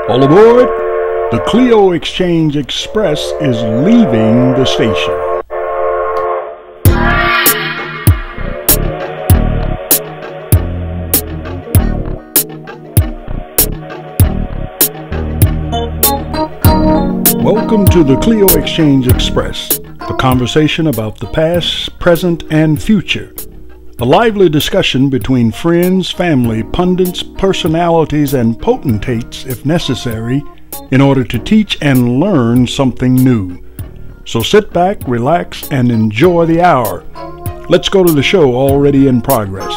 All aboard! The Clio Exchange Express is leaving the station. Welcome to the Clio Exchange Express, a conversation about the past, present, and future. A lively discussion between friends, family, pundits, personalities, and potentates, if necessary, in order to teach and learn something new. So sit back, relax, and enjoy the hour. Let's go to the show already in progress.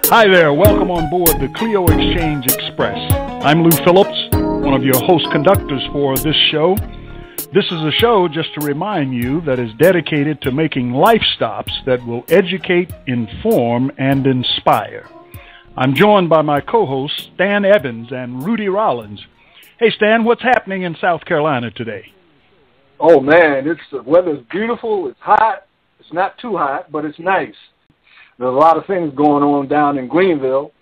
Hi there, welcome on board the Clio Exchange Express. I'm Lou Phillips, one of your host conductors for this show. This is a show, just to remind you, that is dedicated to making life stops that will educate, inform, and inspire. I'm joined by my co-hosts, Stan Evans and Rudy Rollins. Hey, Stan, what's happening in South Carolina today? Oh, man, the weather's beautiful. It's hot. It's not too hot, but it's nice. There's a lot of things going on down in Greenville.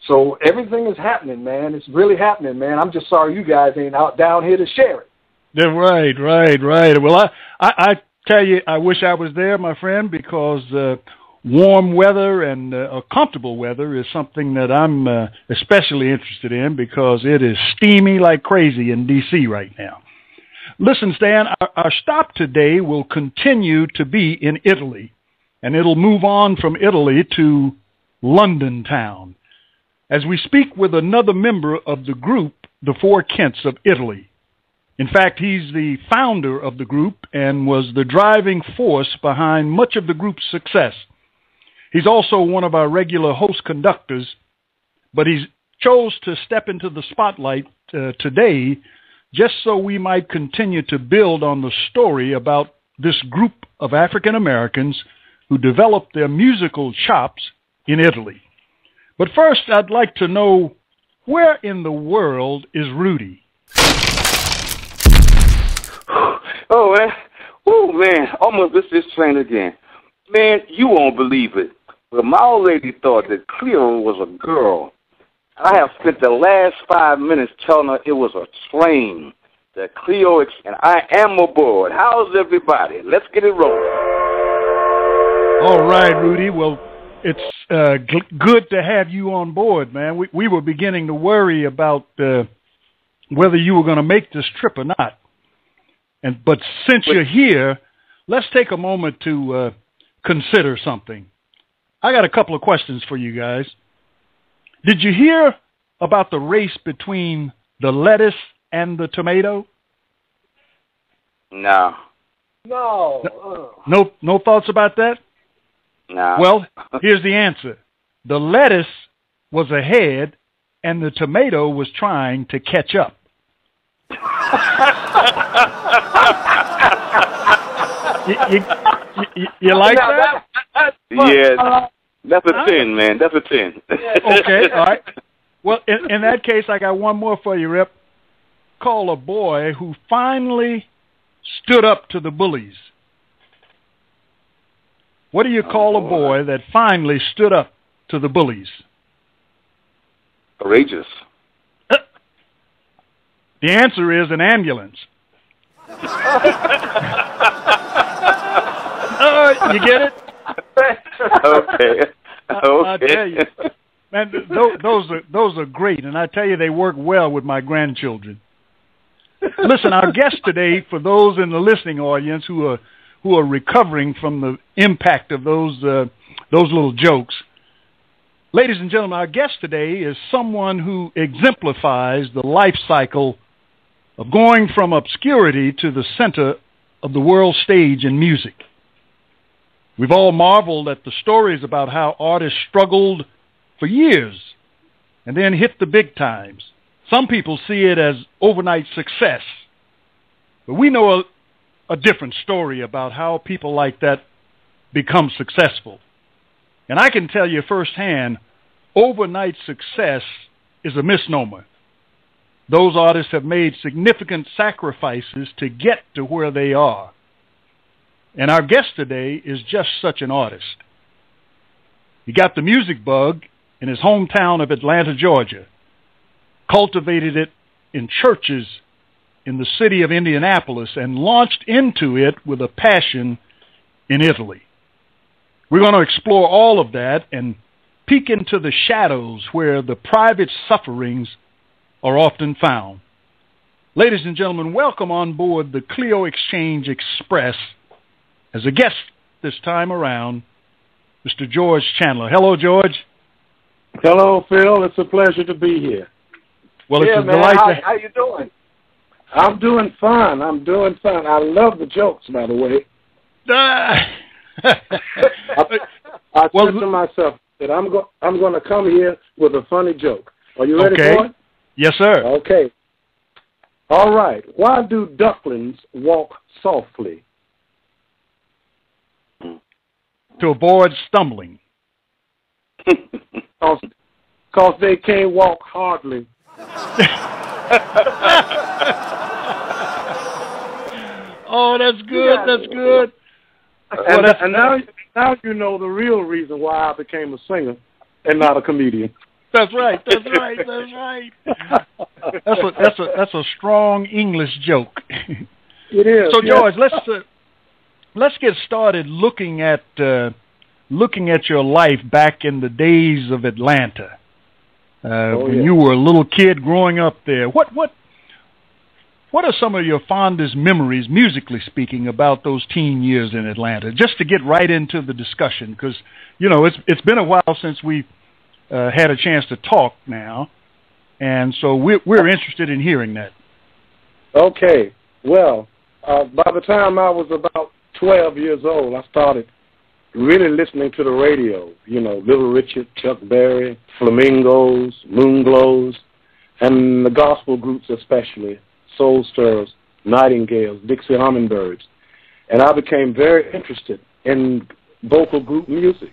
So everything is happening, man. It's really happening, man. I'm just sorry you guys ain't out down here to share it. Yeah, right. Well, I tell you, I wish I was there, my friend, because warm weather and comfortable weather is something that I'm especially interested in because it is steamy like crazy in D.C. right now. Listen, Stan, our stop today will continue to be in Italy, and it'll move on from Italy to London town as we speak with another member of the group, the Four Kents of Italy. In fact, he's the founder of the group and was the driving force behind much of the group's success. He's also one of our regular host conductors, but he chose to step into the spotlight today just so we might continue to build on the story about this group of African Americans who developed their musical chops in Italy. But first, I'd like to know, where in the world is Rudy? Oh, man. Oh, man. Almost missed this train again. Man, you won't believe it. But my old lady thought that Clio was a girl. I have spent the last 5 minutes telling her it was a train. The Clio, and I am aboard. How's everybody? Let's get it rolling. All right, Rudy. Well, it's good to have you on board, man. We were beginning to worry about whether you were going to make this trip or not. But since you're here, let's take a moment to consider something. I got a couple of questions for you guys. Did you hear about the race between the lettuce and the tomato? No. No thoughts about that? No. Well, here's the answer. The lettuce was ahead, and the tomato was trying to catch up. You like that? Yeah, that's a 10, man. That's a 10. Okay, all right. Well, in that case, I got one more for you, Rip. Call a boy who finally stood up to the bullies. What do you call a boy that finally stood up to the bullies? Courageous. The answer is an ambulance. You get it? Okay. I tell you, man, those are great, and I tell you, they work well with my grandchildren. Listen, our guest today, for those in the listening audience who are recovering from the impact of those little jokes, ladies and gentlemen, our guest today is someone who exemplifies the life cycle of going from obscurity to the center of the world stage in music. We've all marveled at the stories about how artists struggled for years and then hit the big times. Some people see it as overnight success, but we know a different story about how people like that become successful. And I can tell you firsthand, overnight success is a misnomer. Those artists have made significant sacrifices to get to where they are. And our guest today is just such an artist. He got the music bug in his hometown of Atlanta, Georgia. cultivated it in churches in the city of Indianapolis, and launched into it with a passion in Italy. We're going to explore all of that and peek into the shadows where the private sufferings are often found. Ladies and gentlemen, welcome on board the Clio Exchange Express as a guest this time around, Mr. George Chandler. Hello, George. Hello, Phil. It's a pleasure to be here. Well, yeah, it's a man. delight. How you doing? I'm doing fine. I love the jokes, by the way. I said to myself that I'm going to come here with a funny joke. Are you ready for it? Yes, sir. Okay. All right. Why do ducklings walk softly? To avoid stumbling. Because they can't walk hardly. Oh, that's good. That's good. And now you know the real reason why I became a singer and not a comedian. That's right. That's right. That's right. That's a strong English joke. It is. So, George, let's get started looking at your life back in the days of Atlanta, when you were a little kid growing up there. What are some of your fondest memories, musically speaking, about those teen years in Atlanta? Just to get right into the discussion, because it's been a while since we had a chance to talk now, and so we're interested in hearing that. Okay. Well, by the time I was about 12 years old, I started really listening to the radio. Little Richard, Chuck Berry, Flamingos, Moonglows, and the gospel groups especially, Soul Stirrers, Nightingales, Dixie Hummingbirds. And I became very interested in vocal group music.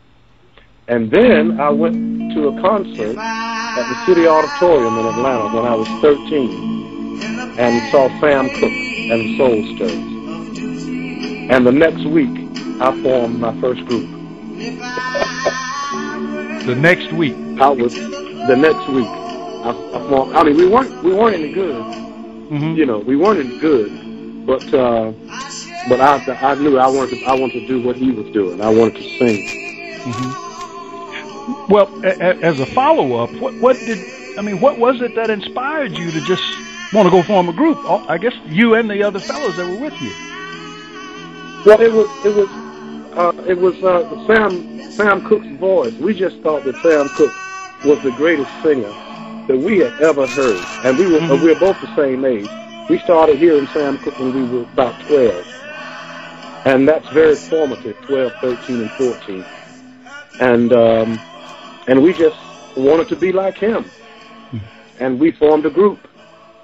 And then I went to a concert at the City Auditorium in Atlanta when I was 13 and saw Sam Cooke and the Soul Stirrers. And the next week, I formed my first group. The next week? The next week. I formed. I mean, we weren't any good. Mm-hmm. We weren't any good, but I knew I wanted to do what he was doing. I wanted to sing. Mm-hmm. Well, as a follow-up, what was it that inspired you to just want to go form a group? I guess you and the other fellows that were with you. Well, it was Sam Cooke's voice. We just thought that Sam Cooke was the greatest singer that we had ever heard, and we were both the same age. We started hearing Sam Cooke when we were about 12, and that's very formative. 12, 13, and 14, and we just wanted to be like him, and we formed a group,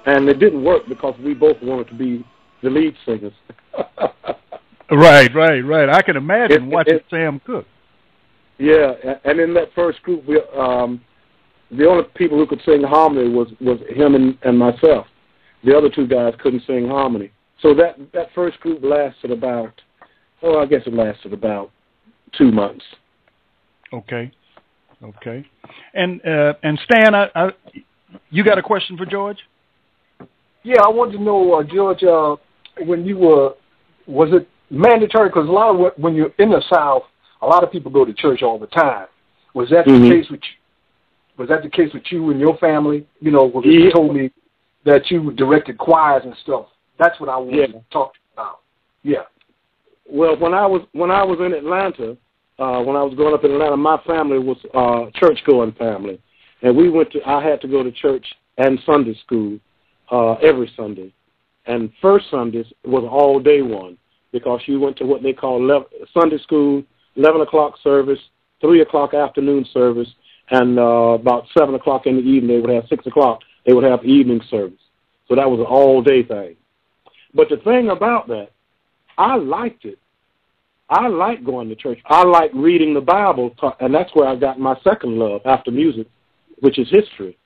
and it didn't work because we both wanted to be the lead singers. Right. I can imagine watching Sam Cooke. Yeah, and in that first group, the only people who could sing harmony was him and myself. The other two guys couldn't sing harmony. So that first group lasted about 2 months. Okay. And Stan, you got a question for George? Yeah, I wanted to know, George, when you was it mandatory? Because when you're in the South, a lot of people go to church all the time. Was that the case with you? Was that the case with you and your family? You told me that you directed choirs and stuff. That's what I wanted to talk about. Yeah. Well, when I was in Atlanta, when I was growing up in Atlanta, my family was a church-going family, and I had to go to church and Sunday school every Sunday. And first Sundays was an all-day one because you went to what they call Sunday school, 11 o'clock service, 3 o'clock afternoon service, and about 7 o'clock in the evening, they would have 6 o'clock, they would have evening service. So that was an all-day thing. But the thing about that, I liked it. I like going to church. I like reading the Bible, and that's where I got my second love after music, which is history.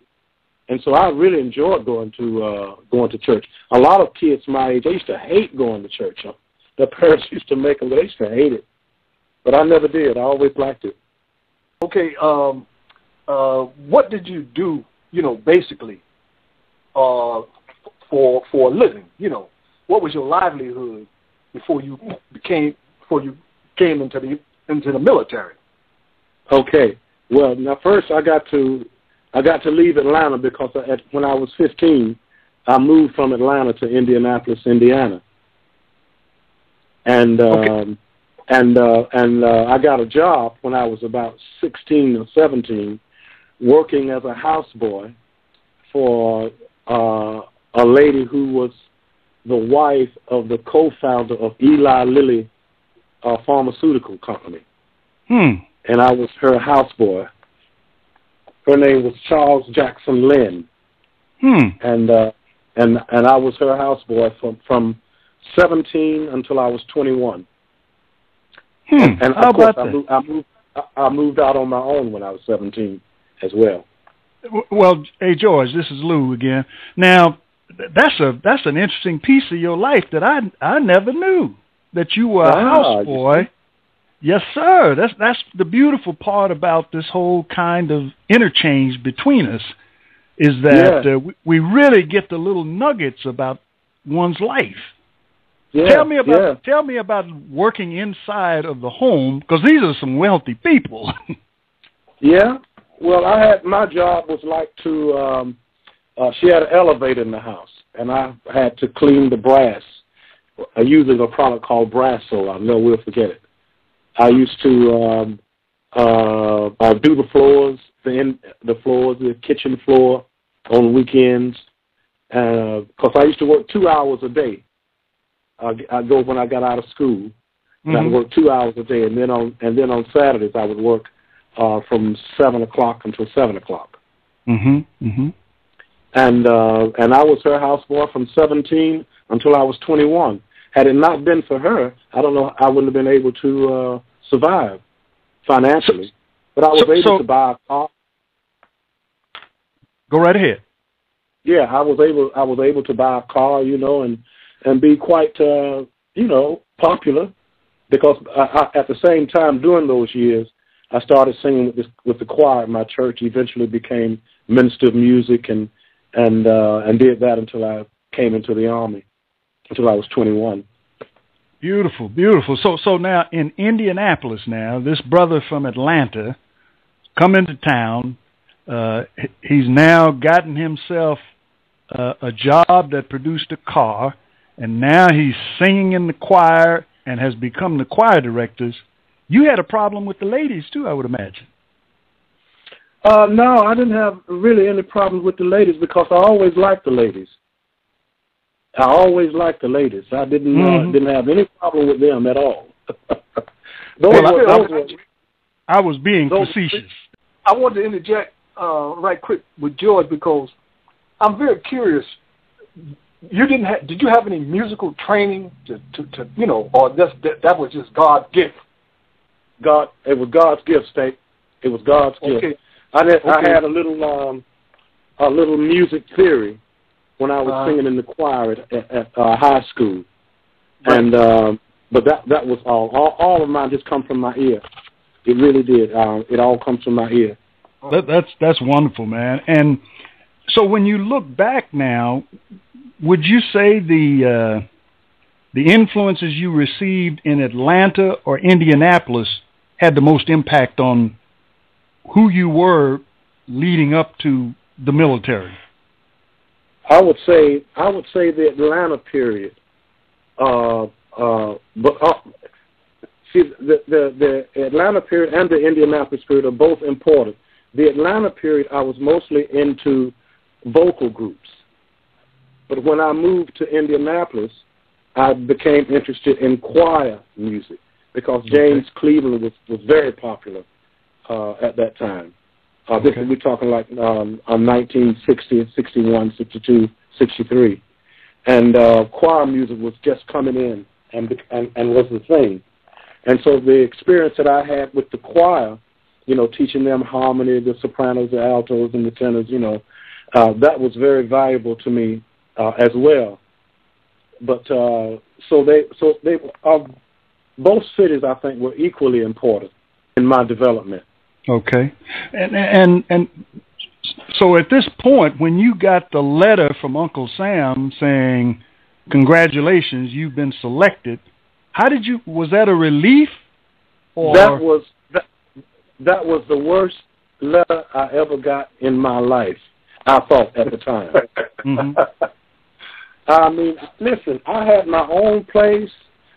And so I really enjoyed going to church. A lot of kids my age, they used to hate going to church. Their parents used to make them, they used to hate it. But I never did. I always liked it. Okay, what did you do, basically, for a living? You know, what was your livelihood before you came into the military? Okay. Well, now first I got to leave Atlanta because when I was 15, I moved from Atlanta to Indianapolis, Indiana, and I got a job when I was about 16 or 17, working as a houseboy for a lady who was the wife of the co-founder of Eli Lilly Pharmaceutical Company. And I was her houseboy. Her name was Charles Jackson Lynn. And I was her houseboy from 17 until I was 21. And of course, I moved out on my own when I was 17 as well. Well, hey George, this is Lou again. Now, that's an interesting piece of your life that I never knew, that you were a houseboy. Yes, sir. That's the beautiful part about this whole kind of interchange between us, is that we really get the little nuggets about one's life. Yeah, tell me about working inside of the home, because these are some wealthy people. Yeah. Well, my job was like to, she had an elevator in the house, and I had to clean the brass using a product called Brasso. I know we'll forget it. I used to do the floors, the kitchen floor on weekends, because I used to work 2 hours a day. I'd go when I got out of school, and I'd work 2 hours a day, and then on Saturdays I would work from 7 o'clock until 7 o'clock. And I was her houseboy from 17 until I was 21. Had it not been for her, I don't know, I wouldn't have been able to survive financially. But I was able to buy a car. Go right ahead. Yeah, I was able to buy a car, you know, and be quite, popular, because at the same time during those years, I started singing with the choir at my church. Eventually became minister of music and did that until I came into the Army, until I was 21. Beautiful, beautiful. So now in Indianapolis now, this brother from Atlanta come into town. He's now gotten himself a job that produced a car, and now he's singing in the choir and has become the choir director. You had a problem with the ladies too, I would imagine. No, I didn't have really any problems with the ladies, because I always liked the ladies. I didn't have any problem with them at all. I was being facetious. I want to interject right quick with George, because I'm very curious. Did you have any musical training to or that was just God's gift? It was God's gift, State. It was God's gift. I had a little music theory when I was singing in the choir at high school, and but that was all. All of mine just come from my ear. It really did. It all comes from my ear. That's wonderful, man. And so when you look back now, would you say the influences you received in Atlanta or Indianapolis had the most impact on who you were leading up to the military? I would say the Atlanta period. See, the Atlanta period and the Indianapolis period are both important. The Atlanta period, I was mostly into vocal groups. But when I moved to Indianapolis, I became interested in choir music, because James Cleveland was very popular at that time. We're talking like 1960, 61, 62, 63. And choir music was just coming in and was the thing. And so the experience that I had with the choir, teaching them harmony, the sopranos, the altos, and the tenors, that was very valuable to me as well. But so they both cities, I think, were equally important in my development. Okay, and So at this point, when you got the letter from Uncle Sam saying, congratulations, you've been selected, was that a relief? Or? That was the worst letter I ever got in my life, I thought at the time. Mm-hmm. I mean, listen, I had my own place.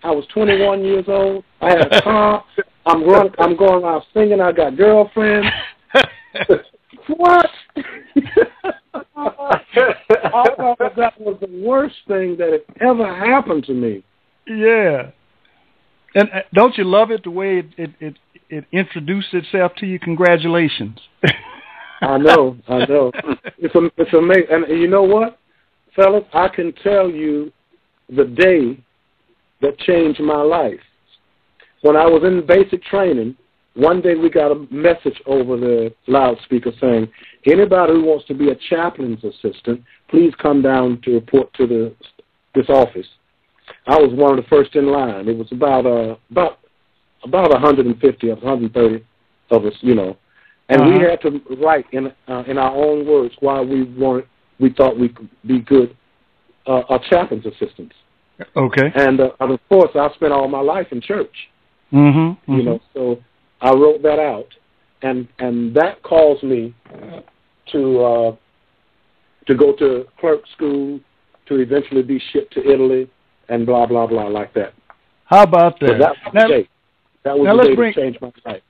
I was 21 years old. I had a car. I'm going out singing. I got girlfriends. What? I thought that was the worst thing that had ever happened to me. Yeah. And don't you love it, the way it introduced itself to you? Congratulations. I know. It's amazing. And you know what, fellas? I can tell you the day that changed my life. When I was in basic training, one day we got a message over the loudspeaker saying, anybody who wants to be a chaplain's assistant, please come down to report to this office. I was one of the first in line. It was about 150 or 130 of us, you know. And we had to write in our own words why we thought we could be good chaplain's assistants. Okay. And of course, I spent all my life in church. Mm-hmm. You know, so I wrote that out, and that caused me to go to clerk school, to eventually be shipped to Italy, and blah blah blah like that. How about that? So that was the day. That was the day that changed my life.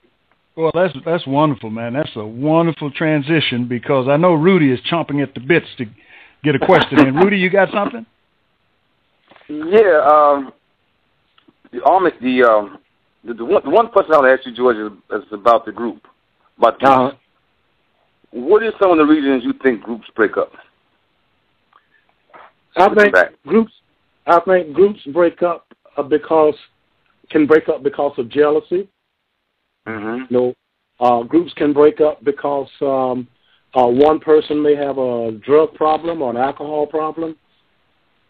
Well, that's wonderful, man. That's a wonderful transition, because I know Rudy is chomping at the bits to get a question in. Rudy, you got something? Yeah. The one question I'll ask you, George, is about the group. About the groups. What are some of the reasons you think groups break up? I think groups break up because of jealousy. Mm-hmm. You know, groups can break up because one person may have a drug problem or an alcohol problem,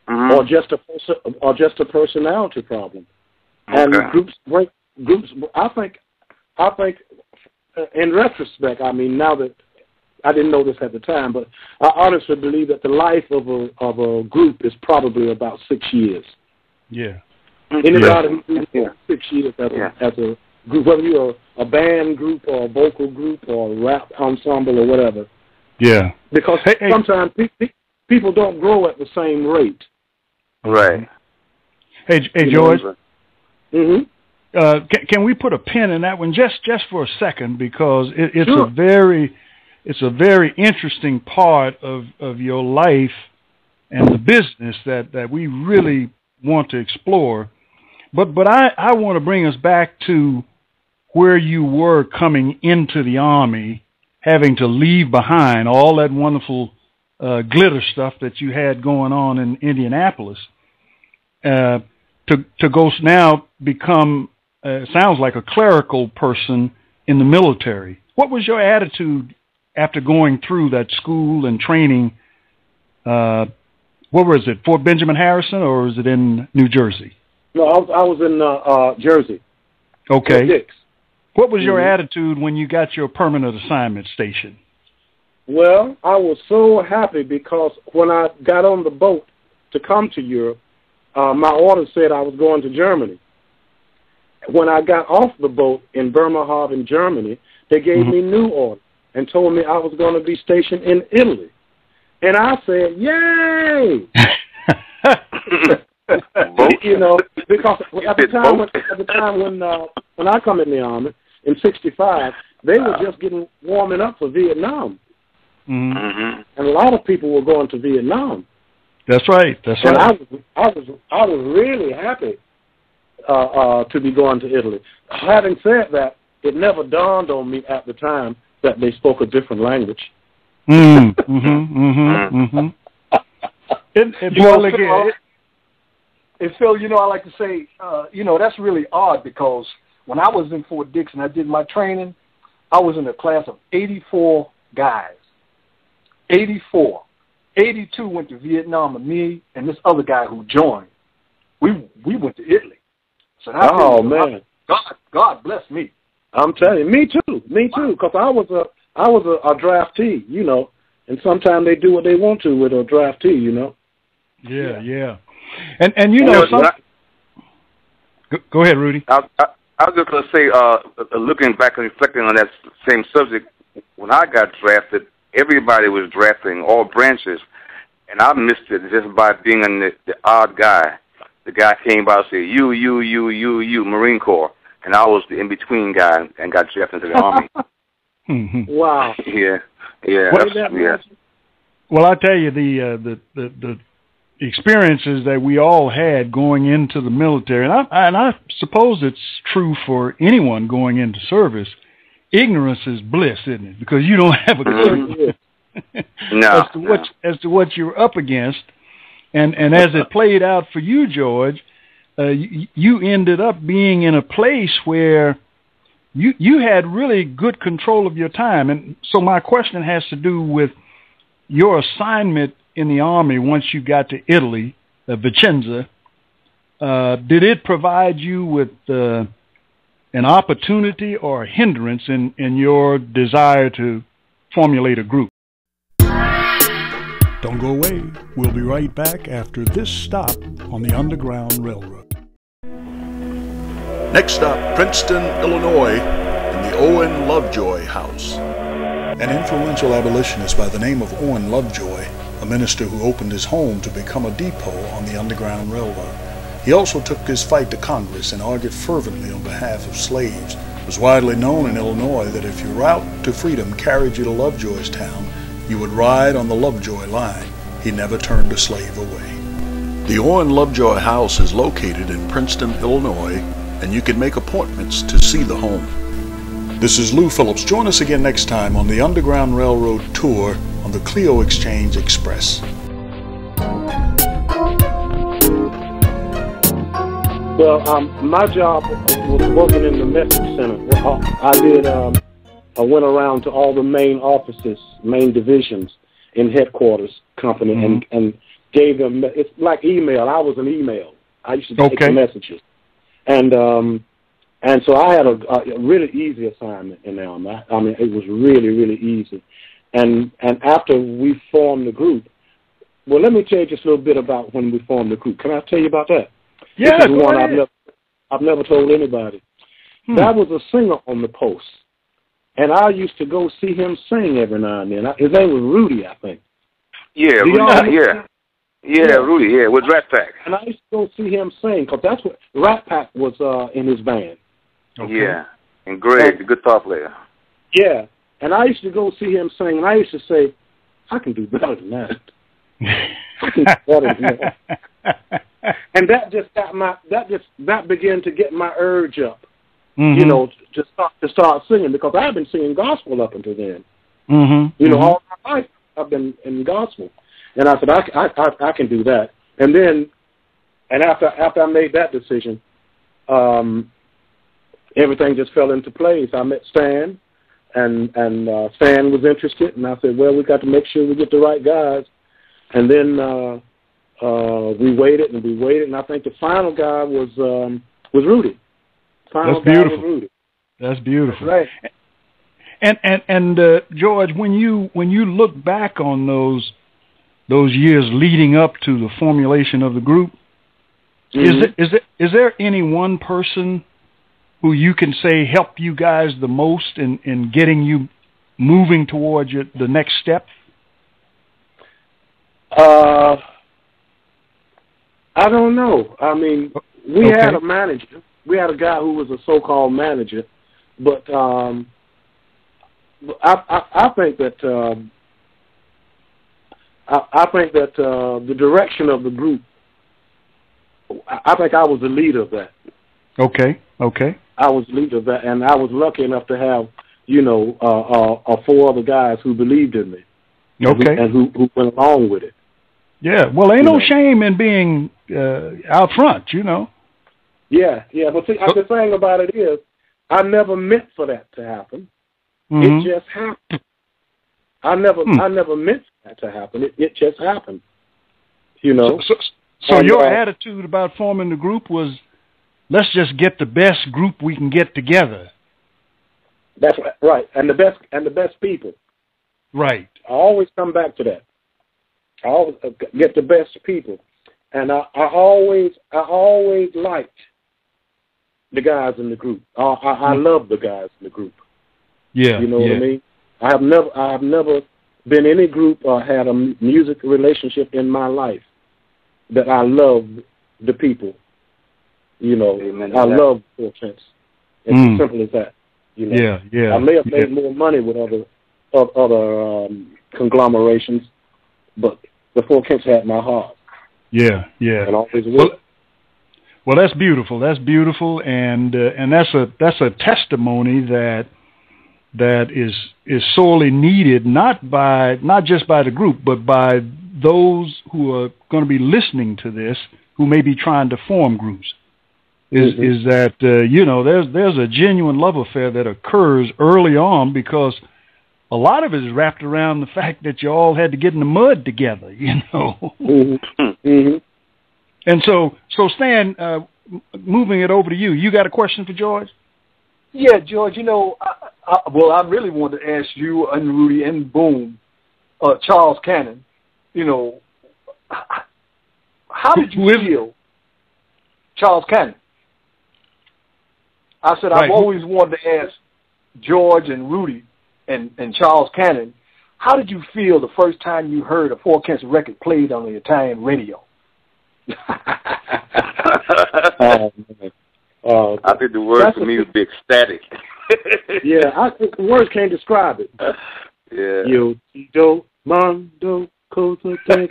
or just a personality problem. Okay. And groups. I think, in retrospect, I mean, now that I didn't know this at the time, but I honestly believe that the life of a group is probably about 6 years. Yeah. Anybody who's 6 years as a group, whether you're a band group or a vocal group or a rap ensemble or whatever. Yeah. Because sometimes people don't grow at the same rate. Right. Hey, George. Mm-hmm. Can we put a pin in that one just for a second, because it's Sure. a very interesting part of your life and the business that we really want to explore. But I want to bring us back to where you were coming into the Army, having to leave behind all that wonderful glitter stuff that you had going on in Indianapolis, to go now become sounds like a clerical person in the military. What was your attitude after going through that school and training? What was it, Fort Benjamin Harrison, or was it in New Jersey? No, I was in Jersey. Okay. Dix. What was your attitude when you got your permanent assignment station? Well, I was so happy because when I got on the boat to come to Europe, my order said I was going to Germany. When I got off the boat in Bremerhaven, Germany, they gave me new order and told me I was going to be stationed in Italy. And I said, yay! You know, because at the time when I come in the Army in '65, they were just warming up for Vietnam. Mm-hmm. And a lot of people were going to Vietnam. That's right. And I was really happy to be going to Italy. Having said that, it never dawned on me at the time that they spoke a different language. And Phil, you know, I like to say, that's really odd, because when I was in Fort Dix and I did my training, I was in a class of 84 guys. 84. 82 went to Vietnam, and me and this other guy who joined, we went to Italy. So man, God bless me. I'm telling you, me too, because I was I was a draftee, you know, and sometimes they do what they want to with a draftee, you know. Yeah. And you know, go ahead, Rudy. I was just going to say, looking back and reflecting on that same subject, when I got drafted, everybody was drafting all branches, and I missed it just by being the odd guy. The guy came by and said, you, Marine Corps, and I was the in-between guy and got drafted into the Army. Wow. Yeah. Well, I tell you, the experiences that we all had going into the military, and I suppose it's true for anyone going into service. Ignorance is bliss, isn't it? Because you don't have a clue as to what you're up against, and as it played out for you, George, you ended up being in a place where you had really good control of your time. And so my question has to do with your assignment in the Army once you got to Italy, Vicenza. Did it provide you with an opportunity or a hindrance in your desire to formulate a group? Don't go away. We'll be right back after this stop on the Underground Railroad. Next stop, Princeton, Illinois, in the Owen Lovejoy House. An influential abolitionist by the name of Owen Lovejoy, a minister who opened his home to become a depot on the Underground Railroad. He also took his fight to Congress and argued fervently on behalf of slaves. It was widely known in Illinois that if your route to freedom carried you to Lovejoy's town, you would ride on the Lovejoy line. He never turned a slave away. The Owen Lovejoy House is located in Princeton, Illinois, and you can make appointments to see the home. This is Lou Phillips. Join us again next time on the Underground Railroad tour on the Clio Exchange Express. Well, my job was working in the message center. I went around to all the main offices, main divisions in headquarters company, and gave them. It's like email. I was an email. I used to take the messages, and so I had a really easy assignment in there. I mean, it was really easy. And after we formed the group, well, let me tell you just a little bit about when we formed the group. Can I tell you about that? Yeah, this is one I've never told anybody. That was a singer on the post, and I used to go see him sing every now and then. His name was Rudy, I think. Yeah, Rudy, with Rat Pack. And I used to go see him sing because that's what Rat Pack was in his band. Okay. Yeah, and Greg, the guitar player. Yeah, and I used to go see him sing, and I used to say, I can do better than that. I can do better than that. And that began to get my urge up, you know, to start singing, because I've been singing gospel up until then. You know, all my life I've been in gospel, and I said I can do that. And then, after I made that decision, everything just fell into place. I met Stan, and Stan was interested, and I said, well, we got to make sure we get the right guys. And then we waited, and I think the final guy was Rudy. That's beautiful. That's beautiful. Right. And George, when you look back on those years leading up to the formulation of the group, is there any one person who you can say helped you guys the most in getting you moving towards the next step? I don't know. I mean, we had a manager. We had a guy who was a so-called manager, but I think that the direction of the group, I think I was the leader of that. Okay. I was the leader of that, and I was lucky enough to have, you know, 4 other guys who believed in me. Okay. And who went along with it. Yeah, well, ain't no shame in being out front, you know. Yeah, but see, the thing about it is, I never meant for that to happen. It just happened. I never meant for that to happen. It just happened. You know. So your attitude about forming the group was, let's just get the best group we can get together. That's right, and the best people. Right. I always come back to that. I always get the best people, and I always liked the guys in the group. I love the guys in the group. Yeah. You know what I mean? I have never been in any group or had a music relationship in my life that I loved the people. You know, I love Four Tenths. It's as simple as that. You know? Yeah. I may have made more money with other conglomerations, but the Four Tenths had my heart. Yeah. And always will. Well, that's beautiful. That's beautiful, and that's a testimony that is sorely needed, not just by the group, but by those who are going to be listening to this, who may be trying to form groups. Is that there's a genuine love affair that occurs early on, because a lot of it is wrapped around the fact that you all had to get in the mud together, you know. And so Stan, moving it over to you. You got a question for George? Yeah, George. You know, I really wanted to ask you and Rudy and Boom, Charles Cannon. You know, how did you feel, Charles Cannon? I said, I've always wanted to ask George and Rudy and Charles Cannon, how did you feel the first time you heard a Four Tenths record played on the Italian radio? I think the word for me would be ecstatic. I think the words can't describe it. Yo, do, mondo, cosa, hey,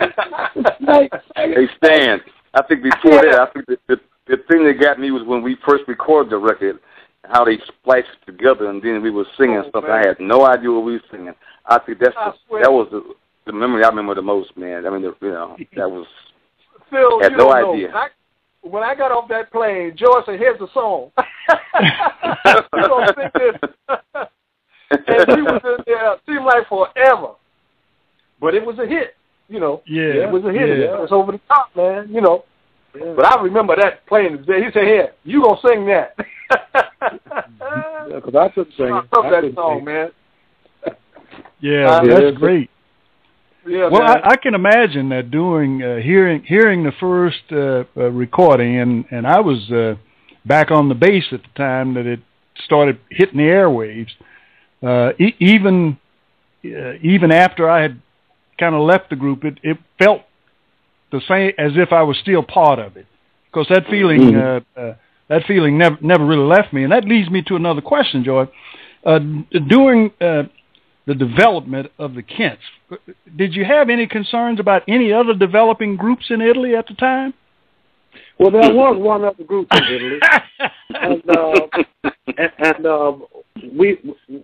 Stan, I think before that, I think the thing that got me was when we first recorded the record, how they spliced it together, and then we were singing stuff. Man. I had no idea what we were singing. I think that was the memory I remember the most, man. I mean, that was. Phil, had no idea. When I got off that plane, George said, "Here's the song. We're gonna sing this." And we was in there. Seemed like forever, but it was a hit. You know. Yeah. It was a hit. It was over the top, man. You know. Yeah. But I remember that playing. He said, "Here, you gonna sing that?" Because I couldn't sing. I love that song, man. Yeah, that's great. Yeah, well, man. I can imagine that doing hearing the first recording, and I was back on the bass at the time that it started hitting the airwaves. Even after I had kind of left the group, it felt the same as if I was still part of it, because that feeling never really left me. And that leads me to another question, Joy. During the development of the Kents, did you have any concerns about any other developing groups in Italy at the time? Well, there was one other group in Italy, and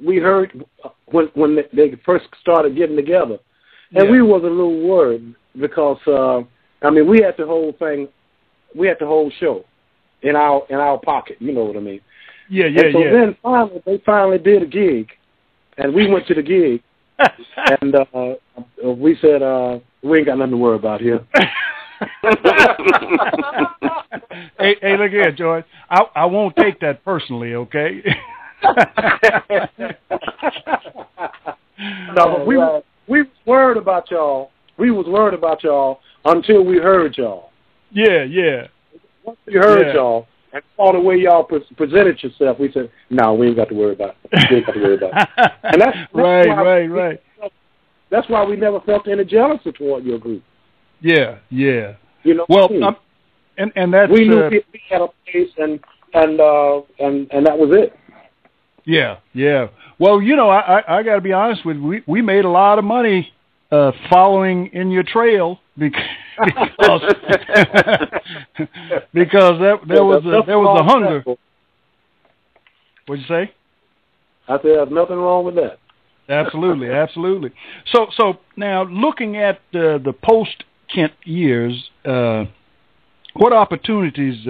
we heard when they first started getting together, and we was a little worried because we had the whole thing, we had the whole show in our pocket, you know what I mean? Then they finally did a gig, and we went to the gig, and we said, we ain't got nothing to worry about here. hey, look here, George. I won't take that personally, okay? No, we was worried about y'all. We was worried about y'all until we heard y'all. Yeah. Once we heard y'all and saw the way y'all presented yourself, we said, "No, we ain't got to worry about it. We ain't got to worry about it." And that's right. That's why we never felt any jealousy toward your group. Yeah. You know. Well, and that's we knew we had a place, and that was it. Yeah. Well, you know, I got to be honest with you. We made a lot of money following in your trail because there was a hunger. What'd you say? I said there's nothing wrong with that. Absolutely. So now looking at the post-Kent years, what opportunities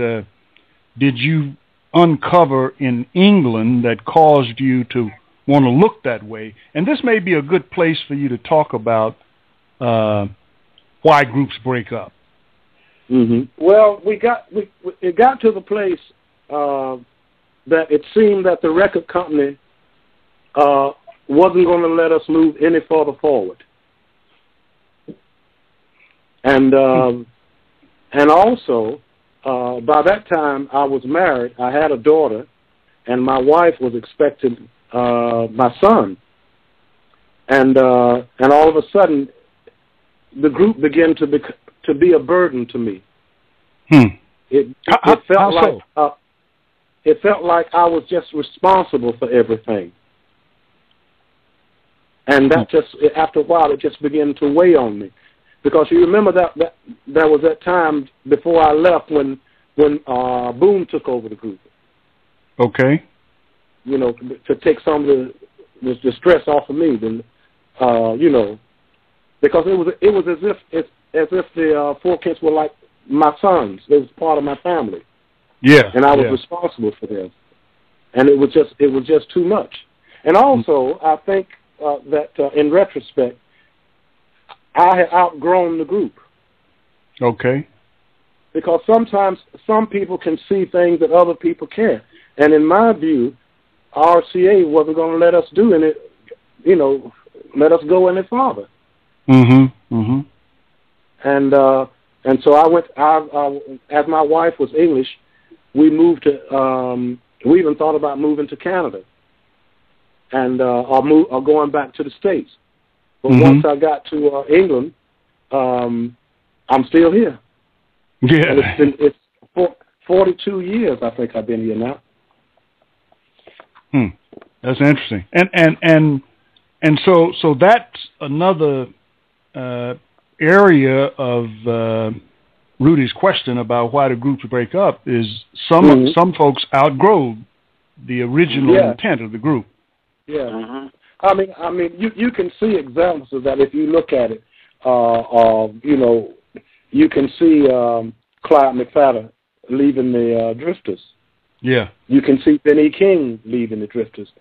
did you uncover in England that caused you to want to look that way? And this may be a good place for you to talk about why groups break up. Mm-hmm. Well, it got to the place that it seemed that the record company wasn't going to let us move any further forward. And also, by that time, I was married. I had a daughter, and my wife was expecting my son. And all of a sudden, the group began to be a burden to me. It felt like I was just responsible for everything. And that just, after a while, it just began to weigh on me. Because you remember that there was that time before I left when Boone took over the group. Okay. You know, to take some of the stress off of me. Then, you know, because it was as if the Four Kents were like my sons. They was part of my family. Yeah. And I was responsible for them. And it was just too much. And also, I think that in retrospect, I had outgrown the group. Okay. Because sometimes some people can see things that other people can't. And in my view, RCA wasn't going to let us do any, you know, let us go any farther. And so I went, as my wife was English, we moved to, we even thought about moving to Canada and or going back to the States. But once I got to England, I'm still here. Yeah. And it's 42 years, I think I've been here now. That's interesting. And so that's another area of Rudy's question about why the groups break up is some folks outgrow the original intent of the group. Yeah. I mean, you can see examples of that if you look at it. You know, you can see Clyde McFadden leaving the Drifters. Yeah. You can see Benny King leaving the Drifters.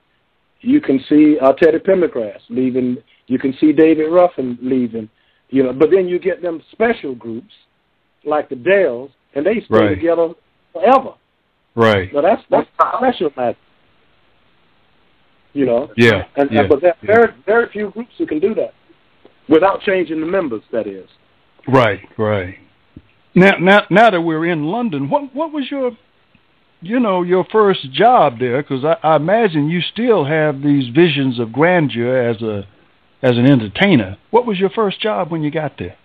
You can see Teddy Pendergrass leaving. You can see David Ruffin leaving. You know, but then you get them special groups like the Dales, and they stay together forever. Right. So that's special magic. You know. Yeah. But there are very few groups who can do that without changing the members. That is. Right. Now that we're in London, what was your first job there? Because I imagine you still have these visions of grandeur as an entertainer. What was your first job when you got there?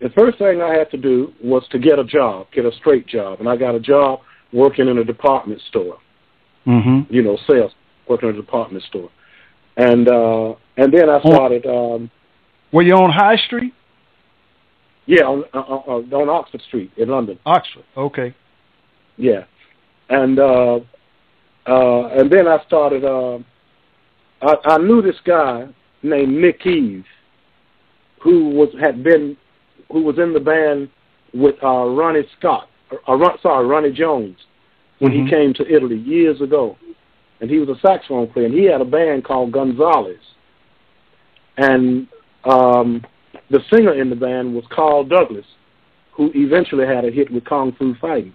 The first thing I had to do was to get a straight job, and I got a job working in a department store. You know, sales, working in a department store, and then I started. Were you on High Street? Yeah, on Oxford Street in London. Oxford, okay. Yeah, and then I started. I knew this guy named Mick Eve, who was in the band with Ronnie Jones when he came to Italy years ago, and he was a saxophone player, and he had a band called Gonzales, and the singer in the band was Carl Douglas, who eventually had a hit with Kung Fu Fighting.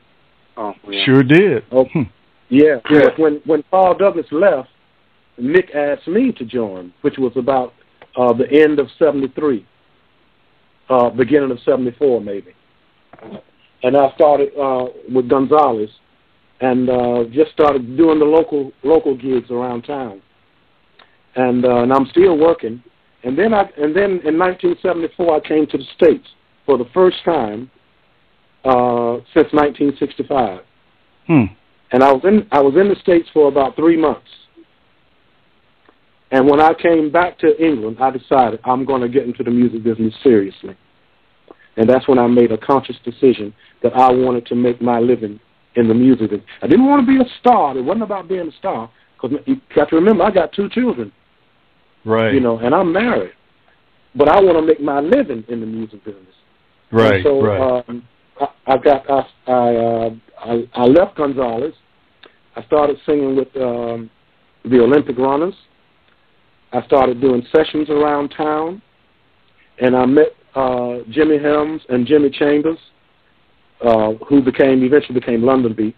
Oh, yeah. Sure did. Okay. Yeah. But when Carl Douglas left, Mick asked me to join, which was about the end of '73, beginning of '74 maybe. And I started with Gonzales, and just started doing the local gigs around town. And I'm still working. And then in 1974 I came to the States for the first time since 1965. And I was in the States for about 3 months. And when I came back to England, I decided I'm going to get into the music business seriously. And that's when I made a conscious decision that I wanted to make my living in the music business. I didn't want to be a star. It wasn't about being a star. Because you got to remember, I got 2 children. Right. You know, and I'm married. But I want to make my living in the music business. Right. And so I left Gonzales. I started singing with the Olympic Runners. I started doing sessions around town, and I met Jimmy Helms and Jimmy Chambers, who eventually became London Beat.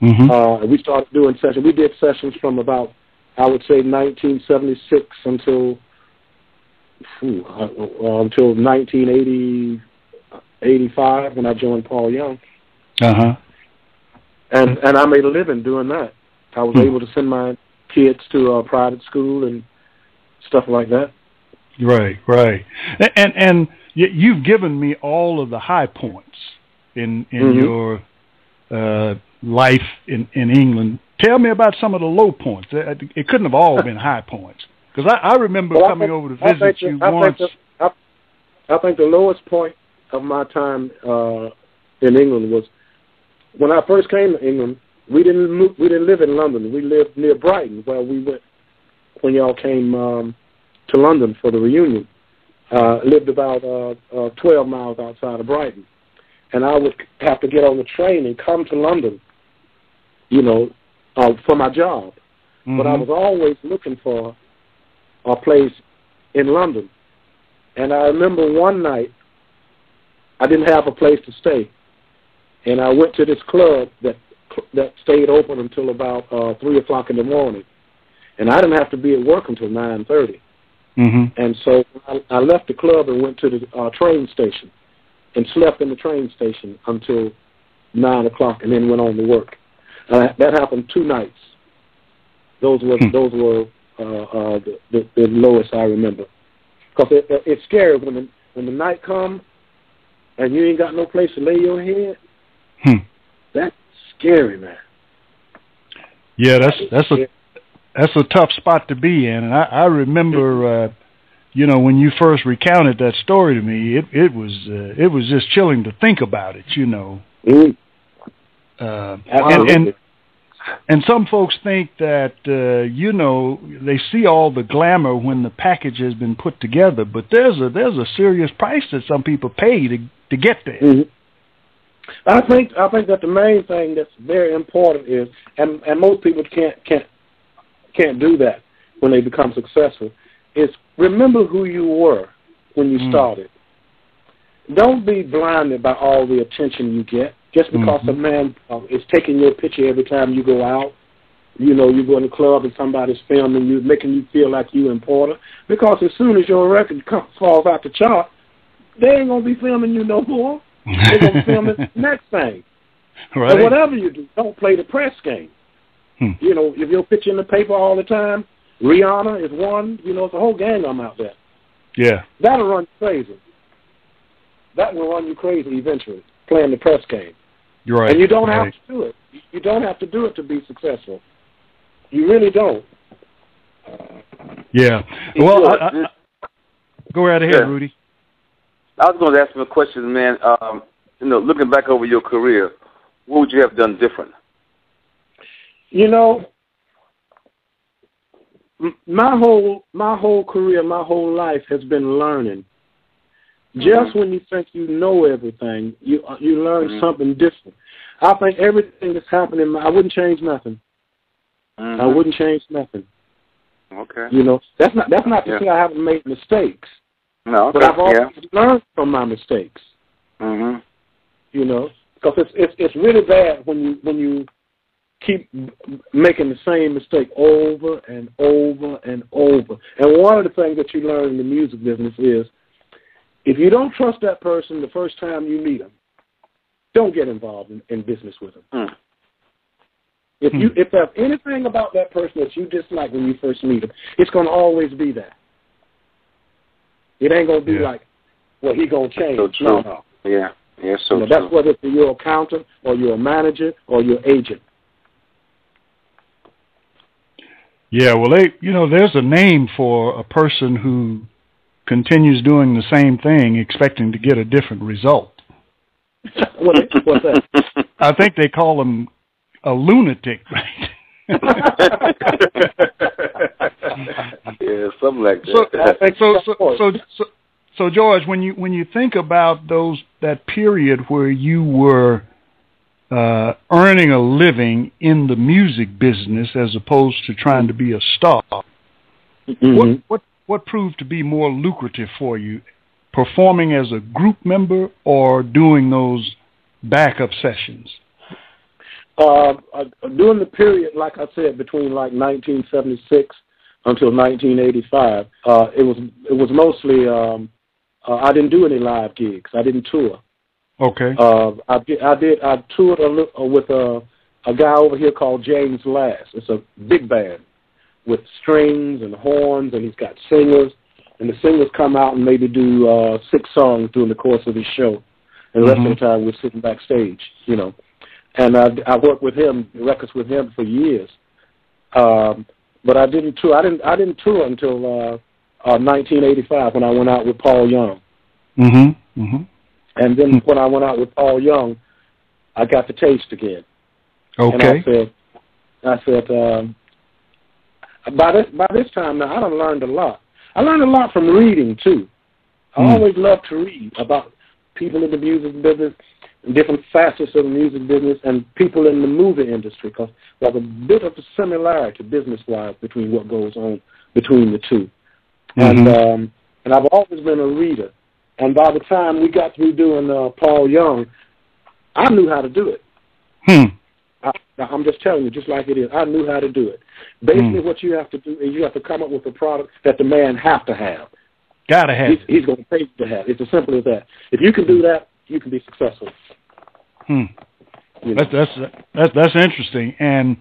We started doing sessions. We did sessions from about I would say 1976 until 1980, 85 when I joined Paul Young. Uh-huh. And I made a living doing that. I was able to send my kids to a private school and stuff like that. Right, right. And you've given me all of the high points in your life in England. Tell me about some of the low points. It couldn't have all been high points. Because I remember coming over to visit you once. I think the lowest point of my time in England was when I first came to England. We didn't live in London. We lived near Brighton, where we went when y'all came to London for the reunion. Lived about 12 miles outside of Brighton, and I would have to get on the train and come to London, for my job. Mm-hmm. But I was always looking for a place in London, and I remember one night I didn't have a place to stay, and I went to this club that stayed open until about 3 o'clock in the morning, and I didn't have to be at work until 9:30. Mm-hmm. And so I left the club and went to the train station and slept in the train station until 9 o'clock, and then went on to work. That happened 2 nights. Those were the lowest I remember, because it's scary when the night comes and you ain't got no place to lay your head. That's scary, man. Yeah, that's a tough spot to be in, and I remember, when you first recounted that story to me, it was just chilling to think about it, And some folks think that they see all the glamour when the package has been put together, but there's a serious price that some people pay to get there. Mm-hmm. I think that the main thing that's very important is, and most people can't do that when they become successful, is remember who you were when you started. Don't be blinded by all the attention you get just because a man is taking your picture every time you go out. You go in the club and somebody's filming you, making you feel like you're important. Because as soon as your record falls out the chart, they ain't going to be filming you no more. They're going to film the next thing. Right. So whatever you do, don't play the press game. If your picture in the paper all the time, Rihanna is one, it's a whole gang of them out there. Yeah. That'll run you crazy. That will run you crazy eventually, playing the press game. You're right. And you don't have to do it. You don't have to do it to be successful. You really don't. Yeah. Well, go right ahead, Rudy. I was going to ask him a question, man. Looking back over your career, what would you have done different? My whole career, my whole life has been learning. Just when you think you know everything, you learn something different. I think everything that's happening, I wouldn't change nothing. I wouldn't change nothing. Okay. That's not to say I haven't made mistakes. No, okay. But I've always learned from my mistakes. Mm-hmm. Because it's really bad when you keep making the same mistake over and over and over. And one of the things that you learn in the music business is, if you don't trust that person the first time you meet them, don't get involved in business with them. If there's anything about that person that you dislike when you first meet them, it's going to always be that. It ain't going to be like, well, he going to change. So true. No. Yeah, so true. That's whether it's your accountant or your manager or your agent. Yeah, well, there's a name for a person who continues doing the same thing expecting to get a different result. What's that? I think they call him a lunatic, right? Yeah, something like that. So George, when you think about that period where you were earning a living in the music business as opposed to trying to be a star, what proved to be more lucrative for you, performing as a group member or doing those backup sessions? During the period, like I said, between like 1976 until 1985, it was mostly I didn't do any live gigs. I didn't tour. Okay. I toured with a guy over here called James Lass. It's a big band with strings and horns, and he's got singers, and the singers come out and maybe do 6 songs during the course of his show, and the rest of the time we're sitting backstage, you know. And I worked with him, records with him for years, but I didn't tour. I didn't tour until 1985 when I went out with Paul Young. Mm-hmm. Mm-hmm. And then when I went out with Paul Young, I got the taste again. Okay. And I said, by this time now, I done learned a lot. I learned a lot from reading too. I always loved to read about people in the music business, different facets of the music business, and people in the movie industry, because there's a bit of a similarity business-wise between what goes on between the two. Mm-hmm. And I've always been a reader. And by the time we got through doing Paul Young, I knew how to do it. I'm just telling you, just like it is. I knew how to do it. Basically, what you have to do is you have to come up with a product that the man has to have. Gotta have. He's going to pay to have. It's as simple as that. If you can do that, you can be successful. You know? That's interesting. And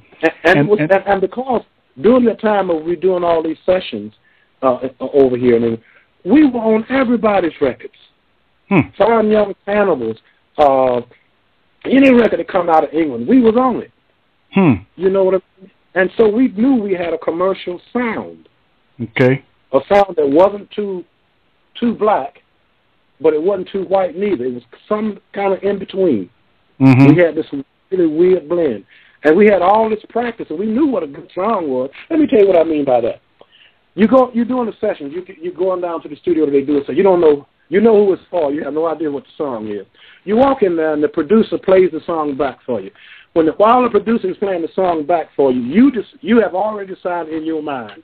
because during that time of we doing all these sessions over here, and we were on everybody's records. Fine Young Cannibals, any record that come out of England, we was on it. You know what I mean? And so we knew we had a commercial sound. Okay. A sound that wasn't too black, but it wasn't too white neither. It was some kind of in between. Mm-hmm. We had this really weird blend. And we had all this practice, and we knew what a good song was. Let me tell you what I mean by that. You're doing the sessions. You're going down to the studio that they do it. So you don't know. You know who it's for. You have no idea what the song is. You walk in there, and the producer plays the song back for you. While the producer is playing the song back for you, you have already decided in your mind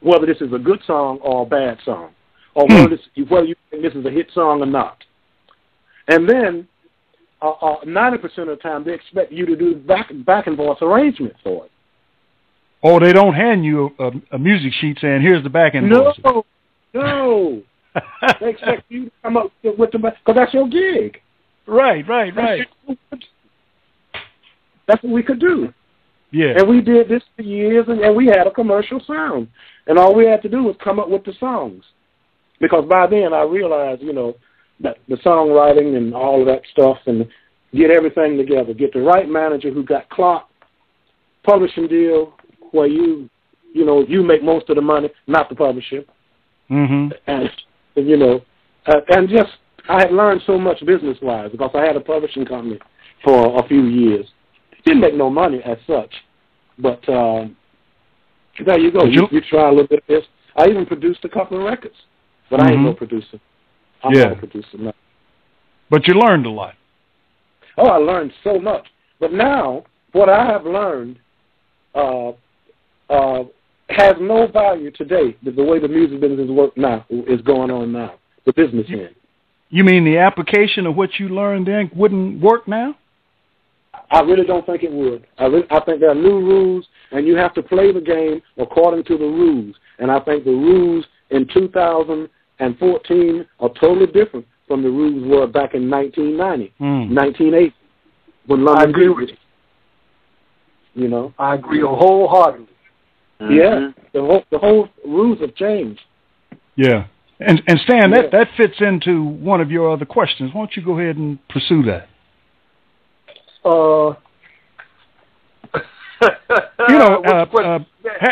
whether this is a good song or a bad song, or whether you think this is a hit song or not. And then 90% of the time, they expect you to do back and voice arrangement for it. Oh, they don't hand you a music sheet saying, here's the back end voice. No. They expect you to come up with the back, because that's your gig. Right. That's what we could do. Yeah. And we did this for years, and we had a commercial sound. And all we had to do was come up with the songs. Because by then I realized, that the songwriting and all of that stuff, and get everything together. Get the right manager who got clock, publishing deal, where you make most of the money, not the publisher. Mm-hmm. And just I had learned so much business-wise because I had a publishing company for a few years. Didn't make no money as such, but there you go. You try a little bit of this. I even produced a couple of records, but I ain't no producer. I'm not a producer now. But you learned a lot. Oh, I learned so much. But now, what I have learned has no value today. The way the music business works now is going on now. The business end. You mean the application of what you learned then wouldn't work now? I really don't think it would. I think there are new rules, and you have to play the game according to the rules. And I think the rules in 2014 are totally different from the rules were back in 1990, 1980, when London. I agree with you. I agree wholeheartedly. Yeah, the whole rules have changed. Yeah, and Stan, that fits into one of your other questions. Why don't you go ahead and pursue that?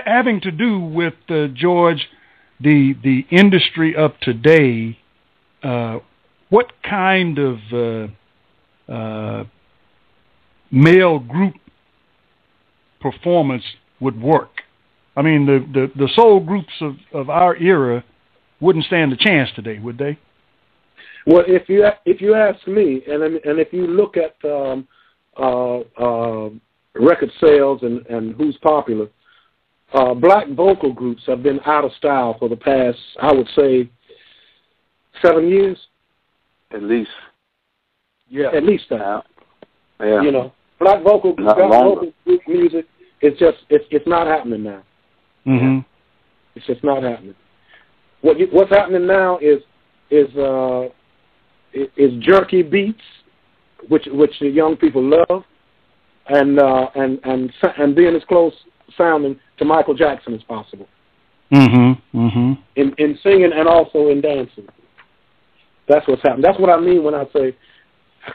Having to do with George, the industry of today. What kind of male group performance would work? I mean, the soul groups of our era wouldn't stand a chance today, would they? Well, if you ask me, and if you look at record sales and who's popular, black vocal groups have been out of style for the past, I would say, 7 years. At least. Yeah. At least that. Yeah. black vocal group music is just it's not happening now. Mm-hmm. It's just not happening. What's happening now is jerky beats, which the young people love, and being as close sounding to Michael Jackson as possible. Mm-hmm. Mm-hmm. In singing and also in dancing. That's what's happening. That's what I mean when I say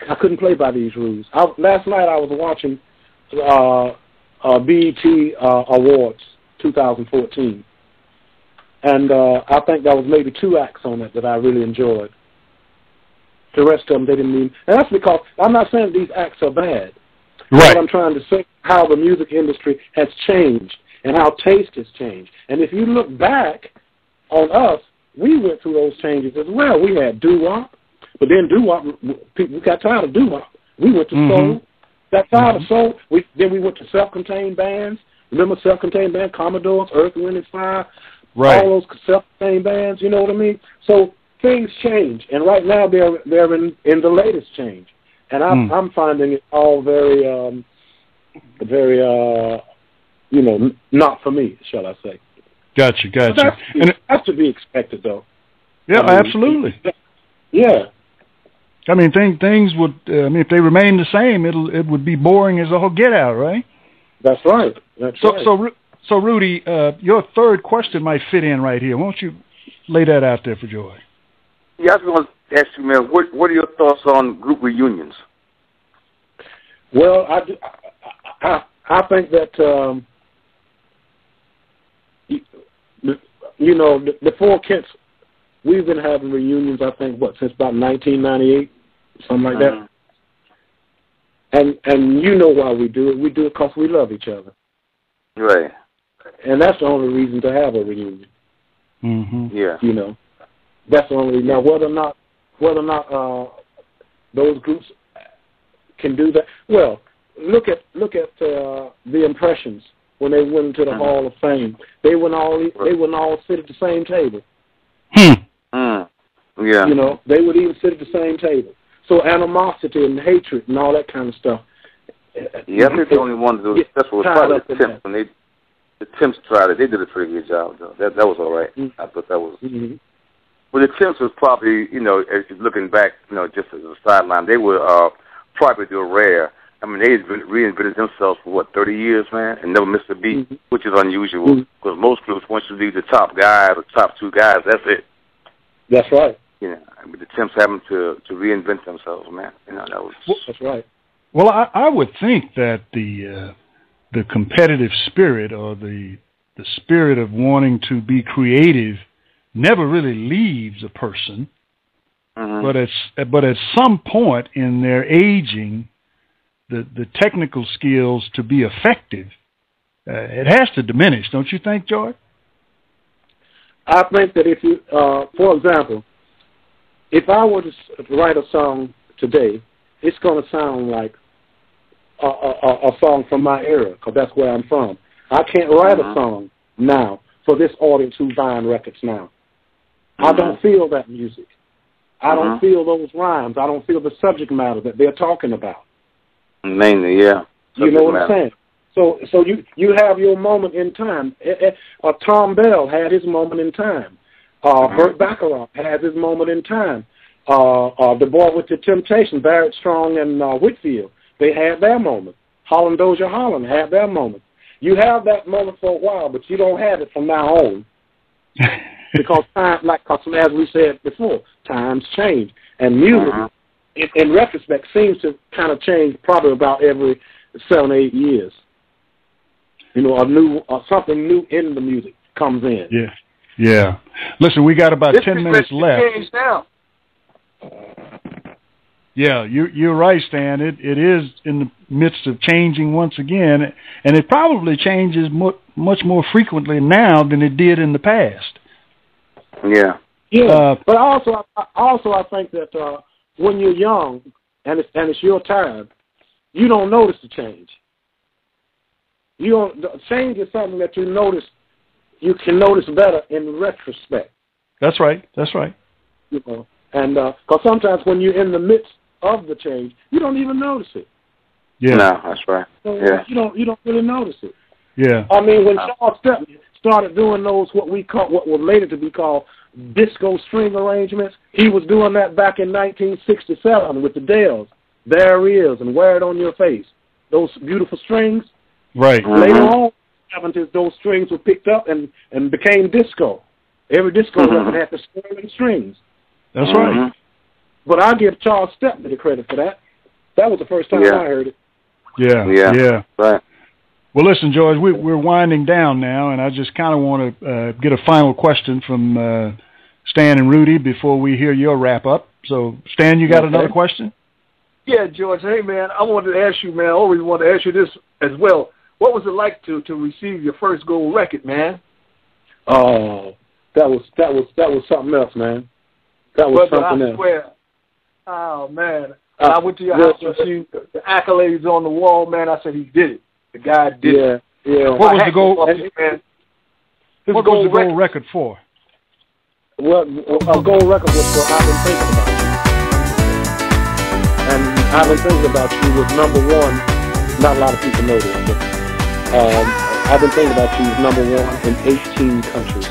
I couldn't play by these rules. Last night I was watching BET Awards 2014, and I think there was maybe 2 acts on it that I really enjoyed. The rest of them they didn't mean, and that's because I'm not saying these acts are bad. Right. What I'm trying to say how the music industry has changed and how taste has changed. And if you look back on us, we went through those changes as well. We had doo-wop, but then doo-wop, people got tired of doo-wop. We went to soul. Got tired of soul. Then we went to self-contained bands. Remember self-contained bands, Commodores, Earth, Wind and Fire, right. All those self-contained bands, you know what I mean? So things change, and right now they're in the latest change. And I'm finding it all very, not for me, shall I say. Gotcha. That's to be expected, though. Yeah, absolutely. Yeah. I mean, things would. If they remain the same, it would be boring as all get out, right? That's right. So Rudy, your third question might fit in right here. Why don't you lay that out there for Joy? Yeah, I was going to ask you, man, what are your thoughts on group reunions? Well, I think that the Four Kents, we've been having reunions. I think since about 1998, something like that. And you know why we do it? We do it because we love each other. Right. And that's the only reason to have a reunion. Mm-hmm. Yeah. You know, that's the only reason. Now, whether or not those groups can do that, well, look at the Impressions when they went into the Hall of Fame. They wouldn't all sit at the same table. Yeah. You know, they would even sit at the same table. So animosity and hatred and all that kind of stuff. Yeah, I think the only one to do it. That's what was probably the Temps when the Temps tried it. They did a pretty good job, though. That was all right. Mm-hmm. I thought that was. Mm-hmm. Well, the Temps was probably, as you're looking back, just as a sideline, they were probably the rare. I mean, they reinvented themselves for 30 years, man, and never missed a beat, which is unusual because most groups, once you leave the top guy or top 2 guys, that's it. That's right. But the Temps having to reinvent themselves, man. That was. That's right. Well, I would think that the competitive spirit or the spirit of wanting to be creative never really leaves a person, but at some point in their aging, the technical skills to be effective, it has to diminish, don't you think, George? I think that if you, for example, if I were to write a song today, it's going to sound like a song from my era, because that's where I'm from. I can't write a song now for this audience who's buying records now. I don't feel that music. I don't feel those rhymes. I don't feel the subject matter that they're talking about. Mainly, yeah. You know what I'm saying? So you have your moment in time. Tom Bell had his moment in time. Burt Bacharach has his moment in time. The boy with the Temptation, Barrett Strong and Whitfield, they had their moment. Holland Dozier Holland had their moment. You have that moment for a while, but you don't have it from now on. Because time, as we said before, times change. And music, in retrospect, seems to kind of change probably about every 7 or 8 years. Something new in the music comes in. Yeah. Listen, we got about 10 minutes left. Now. Yeah, you're right, Stan. It is in the midst of changing once again, and it probably changes much more frequently now than it did in the past. Yeah. But also I think that when you're young and it's your time, you don't notice the change. Change is something that you can notice better in retrospect. That's right. And because sometimes when you're in the midst of the change, you don't even notice it. Yeah. No, that's right. So Yeah. you don't really notice it. Yeah. I mean, when Charles Stepney started doing those what were later to be called disco string arrangements, he was doing that back in 1967 with the Dells. There He Is and Wear It on Your Face. Those beautiful strings. Right. Later on, in the 70s, those strings were picked up and became disco. Every disco record had the swirling strings. That's right. But I give Charles Stepney the credit for that. That was the first time I heard it. Yeah. Right. Well, listen, George, we're winding down now, and I just kind of want to get a final question from Stan and Rudy before we hear your wrap-up. So, Stan, you got another question? Yeah, George. Hey, man, I wanted to ask you, man, I always wanted to ask you this as well. What was it like to receive your first gold record, man? Oh, that was something else, man. That was something else. Swear. Oh, man. I went to your house and see the accolades on the wall, man. I said, he did it. The guy did it. Yeah. What was the gold? What was the gold record for? Well, a gold record was for I've Been Thinking About You. And I've Been Thinking About You was number one. Not a lot of people know this, but I've Been Thinking About You was number one in 18 countries.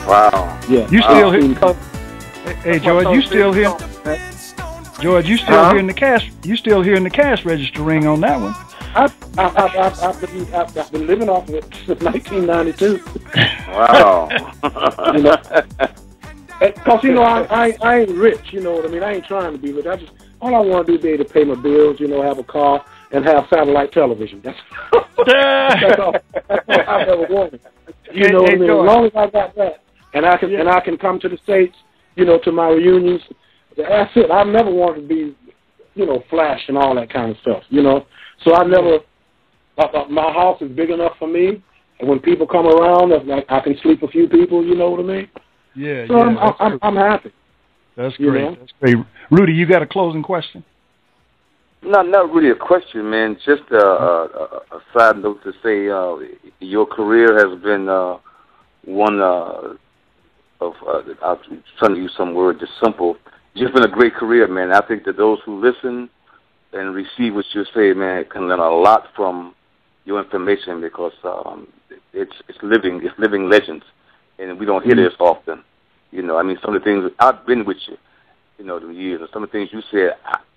Wow. Yeah. You still hear? Hey, George, you still hear? George, you still hearing the cash? You still hearing the cash register ring on that one? I've been living off of it since 1992. Wow. Because I ain't rich. You know what I mean? I ain't trying to be rich. All I want to do is be able to pay my bills. Have a car and have satellite television. That's all I've ever wanted. You know what I mean? As long as I got that, and I can come to the States, to my reunions. That's it. I've never wanted to be, flash and all that kind of stuff. So I never. My house is big enough for me, and when people come around, I can sleep a few people. You know what I mean? Yeah. So I'm happy. That's great. That's great. Rudy, you got a closing question? Not really a question, man. Just a side note to say your career has been one of I'm trying to use some word just simple. It's just been a great career, man. I think that those who listen and receive what you say, man, can learn a lot from your information because it's living legends, and we don't hear this often. Some of the things I've been with you, the years, and some of the things you said,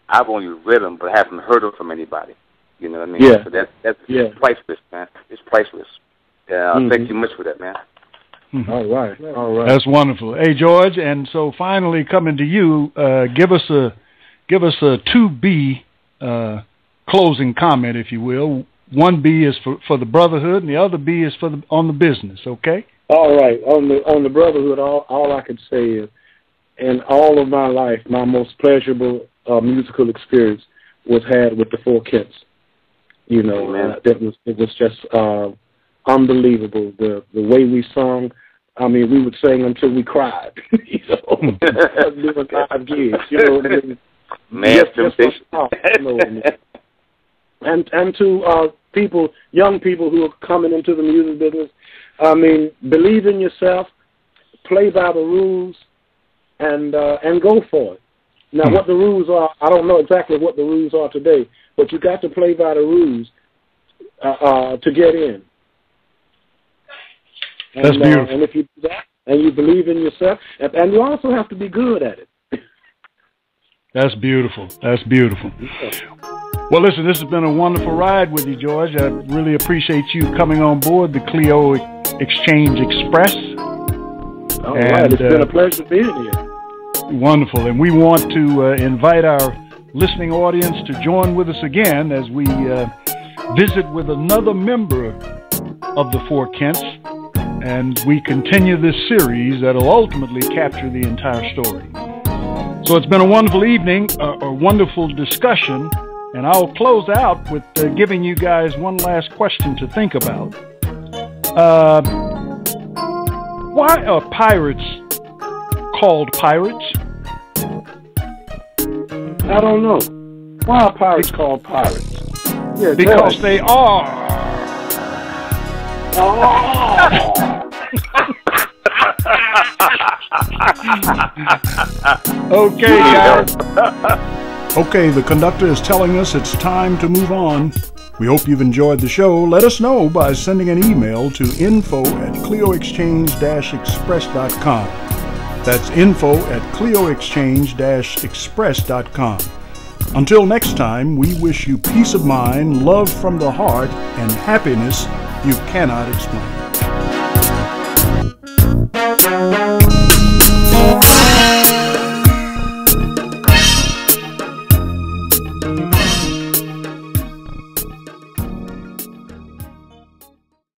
I've only read them, but I haven't heard them from anybody. You know what I mean? Yeah. So that's priceless, man. It's priceless. Thank you much for that, man. All right. That's wonderful. Hey, George, and so finally coming to you, give us a 2B closing comment, if you will. One B is for the brotherhood, and the other B is on the business. Okay. All right. On the brotherhood, all I can say is, in all of my life, my most pleasurable musical experience was had with the Four Kents. It was just unbelievable. The way we sung. I mean, we would sing until we cried. Doing live gigs. You know what I mean? And to young people who are coming into the music business, I mean, believe in yourself, play by the rules, and go for it. Now, what the rules are, I don't know exactly what the rules are today, but you got to play by the rules to get in. And, that's beautiful. And if you do that, and you believe in yourself, and you also have to be good at it. That's beautiful. That's beautiful. Well, listen, this has been a wonderful ride with you, George. I really appreciate you coming on board the Clio Exchange Express. All right, it's been a pleasure being here. Wonderful, and we want to invite our listening audience to join with us again as we visit with another member of the Four Kents, and we continue this series that will ultimately capture the entire story. So it's been a wonderful evening, a wonderful discussion, and I'll close out with giving you guys one last question to think about. Why are pirates called pirates? I don't know. Why are pirates called pirates? Yeah, because they are. Okay, guys. Okay, the conductor is telling us it's time to move on. We hope you've enjoyed the show. Let us know by sending an email to info@clioexchange-express.com. That's info@clioexchange-express.com. Until next time, we wish you peace of mind, love from the heart, and happiness you cannot explain.